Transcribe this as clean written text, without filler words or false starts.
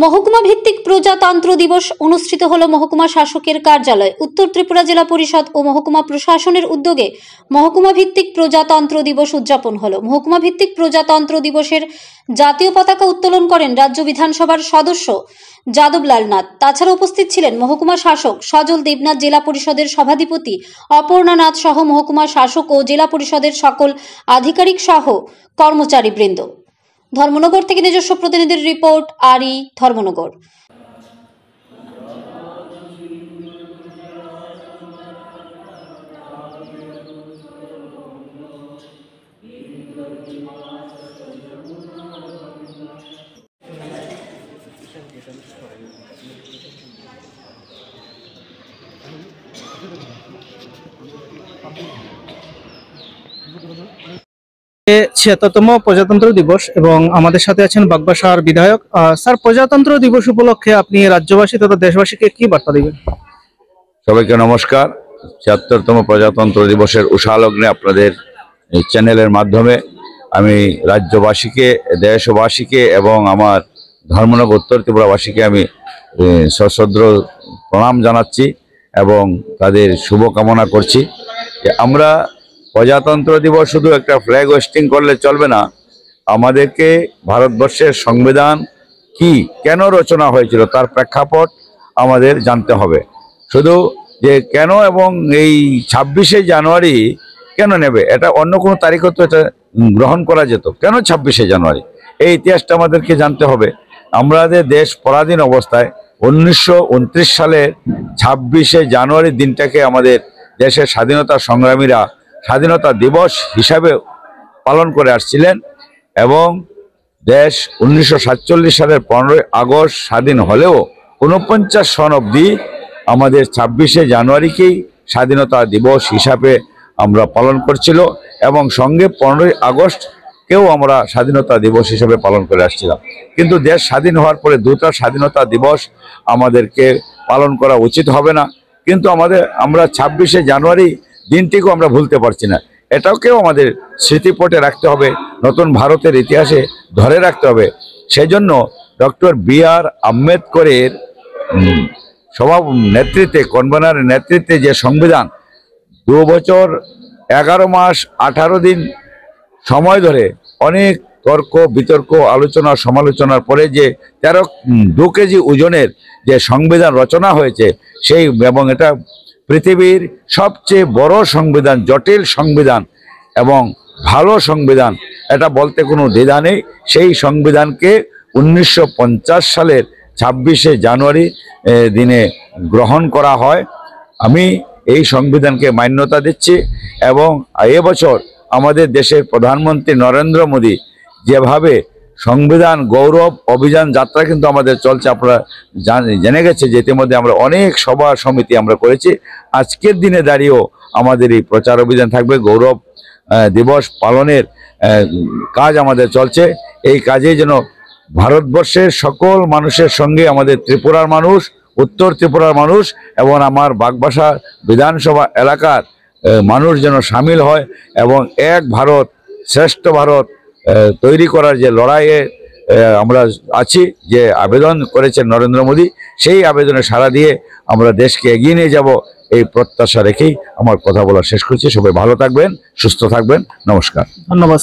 মহকুমা ভিত্তিক প্রজাতন্ত্র দিবস অনুষ্ঠিত হলো মহকুমা শাসকের কার্যালয়। উত্তর ত্রিপুরা জেলা পরিষদ ও মহকুমা প্রশাসনের উদ্যোগে মহকুমা ভিত্তিক প্রজাতন্ত্র দিবস উদযাপন হলো। মহকুমা ভিত্তিক প্রজাতন্ত্র দিবসের জাতীয় পতাকা উত্তোলন করেন রাজ্য বিধানসভার সদস্য যাদবলাল নাথ। তাছাড়া উপস্থিত ছিলেন মহকুমা শাসক সজল দেবনাথ, জেলা পরিষদের সভাধিপতি অপর্ণা নাথ সহ মহকুমা শাসক ও জেলা পরিষদের সকল আধিকারিক সহ কর্মচারীবৃন্দ। ধর্মনগর থেকে নিজস্ব প্রতিনিধির রিপোর্ট, আরি ধর্মনগর। ছিয়াত্তরতম প্রজাতন্ত্র দিবস এবং আমাদের সাথে আছেন বাগবাসার বিধায়ক স্যার। প্রজাতন্ত্র দিবস উপলক্ষে আপনি রাজ্যবাসী তথা দেশবাসীকে কি বার্তা দিবেন? সবাইকে নমস্কার। ৭৬তম প্রজাতন্ত্র দিবসের উষালগ্নে আপনাদের এই চ্যানেলের মাধ্যমে আমি রাজ্যবাসীকে, দেশবাসীকে এবং আমার ধর্মনগর উত্তর ত্রিপুরাবাসীকে আমি সশ্রদ্ধ প্রণাম জানাচ্ছি এবং তাদের শুভকামনা করছি। আমরা প্রজাতন্ত্র দিবস শুধু একটা ফ্ল্যাগ হোয়েস্টিং করলে চলবে না, আমাদেরকে ভারতবর্ষের সংবিধান কি, কেন রচনা হয়েছিল তার প্রেক্ষাপট আমাদের জানতে হবে। শুধু যে কেন এবং এই ২৬শে জানুয়ারি কেন নেবে, এটা অন্য কোনো তারিখও তো এটা গ্রহণ করা যেত, কেন ২৬শে জানুয়ারি, এই ইতিহাসটা আমাদেরকে জানতে হবে। আমাদের দেশ পরাধীন অবস্থায় ১৯২৯ সালের ২৬শে জানুয়ারি দিনটাকে আমাদের দেশের স্বাধীনতা সংগ্রামীরা স্বাধীনতা দিবস হিসাবে পালন করে আসছিলেন এবং দেশ ১৯৪৭ সালের ১৫ই আগস্ট স্বাধীন হলেও ৪৯ সন অবধি আমাদের ২৬শে জানুয়ারিকেই স্বাধীনতা দিবস হিসাবে আমরা পালন করছিল এবং সঙ্গে ১৫ই আগস্টকেও আমরা স্বাধীনতা দিবস হিসাবে পালন করে আসছিলাম। কিন্তু দেশ স্বাধীন হওয়ার পরে দুটো স্বাধীনতা দিবস আমাদেরকে পালন করা উচিত হবে না, কিন্তু আমরা ২৬শে জানুয়ারি দিনটিকেও আমরা ভুলতে পারছি না। এটাকেও আমাদের স্মৃতিপটে রাখতে হবে, নতুন ভারতের ইতিহাসে ধরে রাখতে হবে। সেজন্য ডক্টর বি.আর. আম্বেদকরের নেতৃত্বে, কনভেনরের নেতৃত্বে যে সংবিধান ২ বছর ১১ মাস ১৮ দিন সময় ধরে অনেক তর্ক বিতর্ক, আলোচনা সমালোচনার পরে যে ২ কেজি ওজনের যে সংবিধান রচনা হয়েছে সেই, এবং এটা পৃথিবীর সবচেয়ে বড় সংবিধান, জটিল সংবিধান এবং ভালো সংবিধান, এটা বলতে কোনো দ্বিধা নেই। সেই সংবিধানকে ১৯৫০ সালের ২৬শে জানুয়ারি দিনে গ্রহণ করা হয়। আমি এই সংবিধানকে মান্যতা দিচ্ছি এবং এবছর আমাদের দেশের প্রধানমন্ত্রী নরেন্দ্র মোদী যেভাবে সংবিধান গৌরব অভিযান যাত্রা কিন্তু আমাদের চলছে, আপনারা জেনে গেছে যে ইতিমধ্যে আমরা অনেক সভা সমিতি আমরা করেছি। আজকের দিনে দাঁড়িয়েও আমাদের এই প্রচার অভিযান থাকবে, গৌরব দিবস পালনের কাজ আমাদের চলছে। এই কাজে যেন ভারতবর্ষের সকল মানুষের সঙ্গে আমাদের ত্রিপুরার মানুষ, উত্তর ত্রিপুরার মানুষ এবং আমার বাগবাসা বিধানসভা এলাকার মানুষ যেন সামিল হয় এবং এক ভারত শ্রেষ্ঠ ভারত তৈরি করার যে লড়াইয়ে আমরা আছি, যে আবেদন করেছেন নরেন্দ্র মোদী, সেই আবেদনে সাড়া দিয়ে আমরা দেশকে এগিয়ে নিয়ে যাব, এই প্রত্যাশা রেখেই আমার কথা বলা শেষ করছি। সবাই ভালো থাকবেন, সুস্থ থাকবেন, নমস্কার। ধন্যবাদ।